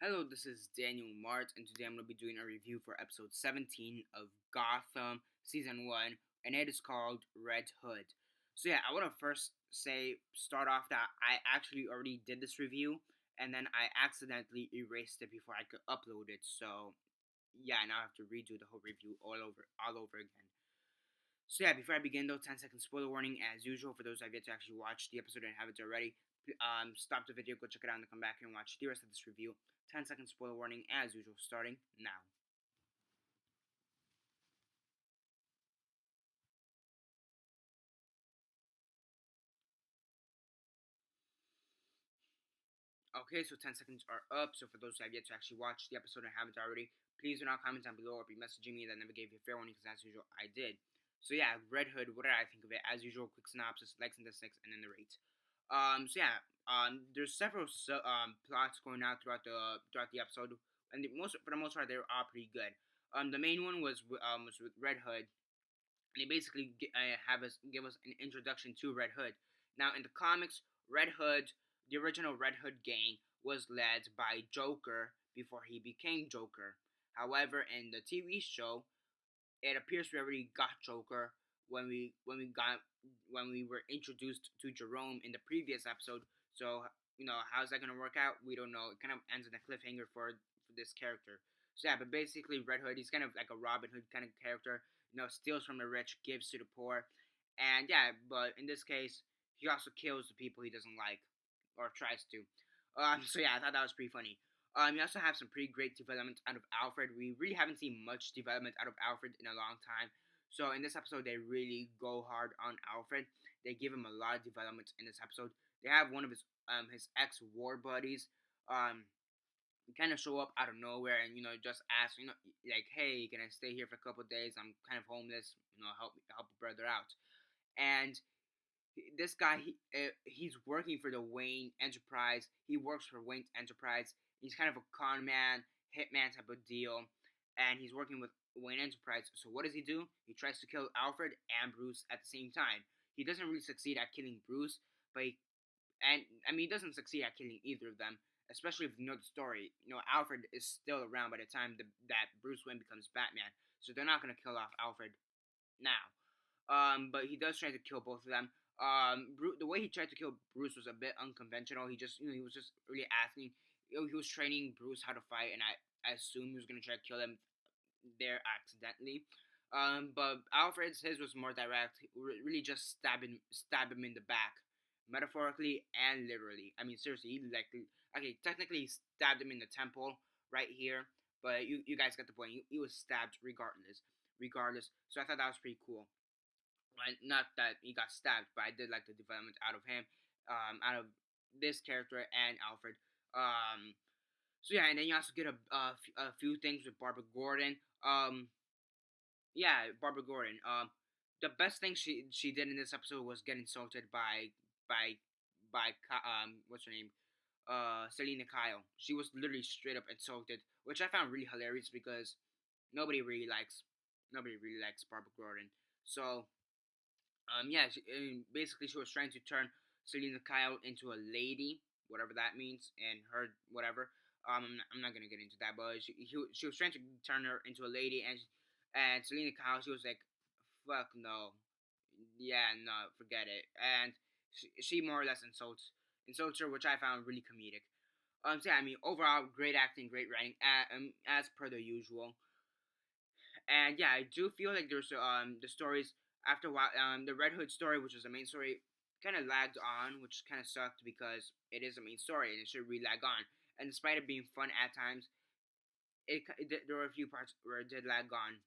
Hello, this is Daniel Mart, and today I'm going to be doing a review for episode 17 of Gotham Season 1, and it is called Red Hood. So, yeah, I want to first start off that I actually already did this review, and then I accidentally erased it before I could upload it, so yeah, now I have to redo the whole review all over again. So yeah, before I begin though, 10-second spoiler warning as usual for those I've yet to actually watch the episode and haven't already. Stop the video, go check it out, and come back here and watch the rest of this review. 10-second spoiler warning as usual, starting now. Okay, so 10 seconds are up. So for those who have yet to actually watch the episode and haven't already, please do not comment down below or be messaging me that never gave you a fair warning because as usual I did. So yeah, Red Hood. What did I think of it? As usual, quick synopsis, likes and dislikes, and then the rate. So yeah, there's several plots going out throughout the episode, and for the most part they were all pretty good. The main one was with Red Hood, and they basically give us an introduction to Red Hood. Now in the comics, Red Hood, the original Red Hood gang, was led by Joker before he became Joker. However, in the TV show, it appears we already got Joker when we were introduced to Jerome in the previous episode. So how's that gonna work out? We don't know. It kind of ends in a cliffhanger for this character. So yeah, but basically Red Hood, he's kind of like a Robin Hood kind of character. Steals from the rich, gives to the poor, and yeah. But in this case, he also kills the people he doesn't like or tries to. So yeah, I thought that was pretty funny. You also have some pretty great development out of Alfred. We really haven't seen much development out of Alfred in a long time. So in this episode, they really go hard on Alfred. They give him a lot of development in this episode. They have one of his ex war buddies kind of show up out of nowhere and just ask like, hey, can I stay here for a couple of days? I'm kind of homeless. Help a brother out. And this guy, he's working for the Wayne Enterprise. He works for Wayne Enterprise. He's kind of a con man, hitman type of deal, and he's working with Wayne Enterprise. So what does he do? He tries to kill Alfred and Bruce at the same time. He doesn't really succeed at killing Bruce, but he doesn't succeed at killing either of them. Especially if you know the story. Alfred is still around by the time that Bruce Wayne becomes Batman. So they're not gonna kill off Alfred now. But he does try to kill both of them. The way he tried to kill Bruce was a bit unconventional. He just, he was just really asking. He was training Bruce how to fight, and I assumed he was gonna try to kill him there accidentally. But Alfred's his was more direct. Really just stab him in the back, metaphorically and literally. I mean, seriously, okay, technically he stabbed him in the temple right here, but you guys get the point. He was stabbed regardless. So I thought that was pretty cool. Right? Not that he got stabbed, but I did like the development out of him, out of this character and Alfred. So yeah, and then you also get a few things with Barbara Gordon. Yeah, Barbara Gordon. The best thing she did in this episode was get insulted by what's her name? Selena Kyle. She was literally straight up insulted, which I found really hilarious because nobody really likes nobody really likes Barbara Gordon. So yeah, basically she was trying to turn Selena Kyle into a lady, whatever that means, and her whatever. I'm not gonna get into that, but she was trying to turn her into a lady, and Selena Kyle, she was like, "Fuck no, yeah, no, forget it," and she more or less insults her, which I found really comedic. So yeah, I mean, overall, great acting, great writing, as per the usual. And yeah, I do feel like there's the stories after a while, the Red Hood story, which is the main story, kind of lagged on, which kind of sucked because it is a main story and it should really lag on. And despite it being fun at times, there were a few parts where it did lag on.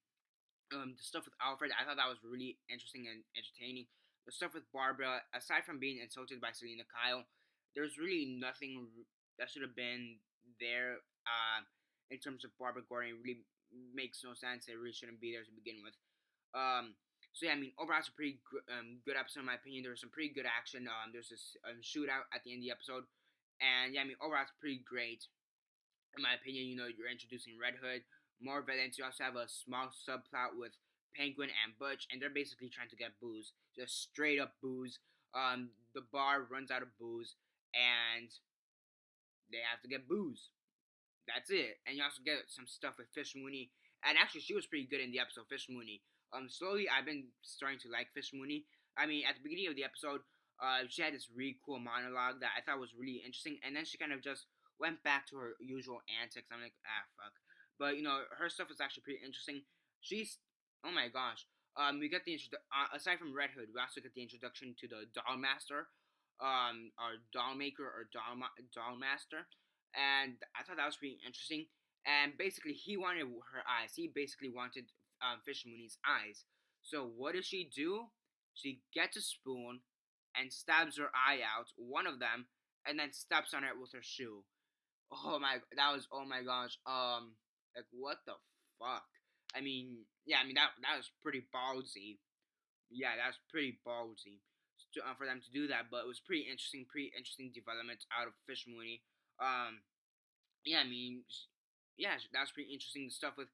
The stuff with Alfred, I thought that was really interesting and entertaining. The stuff with Barbara, aside from being insulted by Selena Kyle, there's really nothing that should have been there. In terms of Barbara Gordon, it really makes no sense. It really shouldn't be there to begin with. Um, so yeah, I mean, overall, it's a pretty good episode in my opinion. There was some pretty good action. There's this shootout at the end of the episode, and yeah, I mean, overall, it's pretty great in my opinion. You're introducing Red Hood, more villains. You also have a small subplot with Penguin and Butch, and they're basically trying to get booze, just straight up booze. The bar runs out of booze, and they have to get booze. that's it. And you also get some stuff with Fish Mooney, and actually she was pretty good in the episode Fish Mooney. Slowly I've been starting to like Fish Mooney. I mean, at the beginning of the episode, she had this really cool monologue that I thought was really interesting, and then she kind of just went back to her usual antics. I'm like, ah, fuck. But her stuff is actually pretty interesting. She's, oh my gosh. We get the aside from Red Hood, we also get the introduction to the Doll Master, or Doll Maker, or Doll Master, and I thought that was pretty interesting. And basically, he wanted her eyes. He basically wanted Fish Mooney's eyes. So what does she do? She gets a spoon and stabs her eye out, one of them, and then steps on it with her shoe. Oh my gosh. Like what the fuck? I mean, yeah, I mean that was pretty ballsy. Yeah, that's pretty ballsy for them to do that. But it was pretty interesting development out of Fish Mooney. Um, yeah, I mean, yeah, that was pretty interesting. The stuff with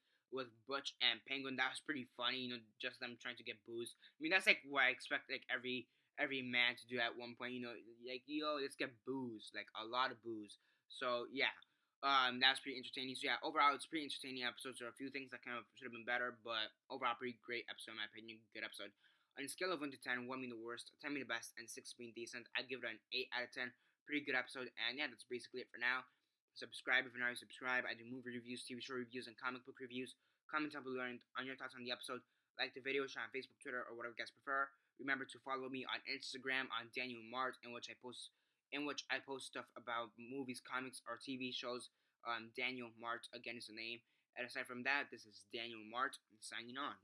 Butch and Penguin, that was pretty funny. Just them trying to get booze. I mean, that's like what I expect like every man to do at one point. Like let's get booze, like a lot of booze. So yeah, that's pretty entertaining. So yeah, overall, it's pretty entertaining episodes. There are a few things that kind of should have been better, but overall, pretty great episode in my opinion. Good episode. On a scale of 1 to 10, 1 being the worst, 10 being the best, and 6 being decent, I'd give it an 8 out of 10. Pretty good episode, and yeah, that's basically it for now. Subscribe if you're not already subscribed. I do movie reviews, TV show reviews, and comic book reviews. Comment down below on your thoughts on the episode. Like the video, share on Facebook, Twitter, or whatever you guys prefer. Remember to follow me on Instagram on Daniel Mart, in which I post stuff about movies, comics, or TV shows. Daniel Mart again is the name. And aside from that, this is Daniel Mart signing off.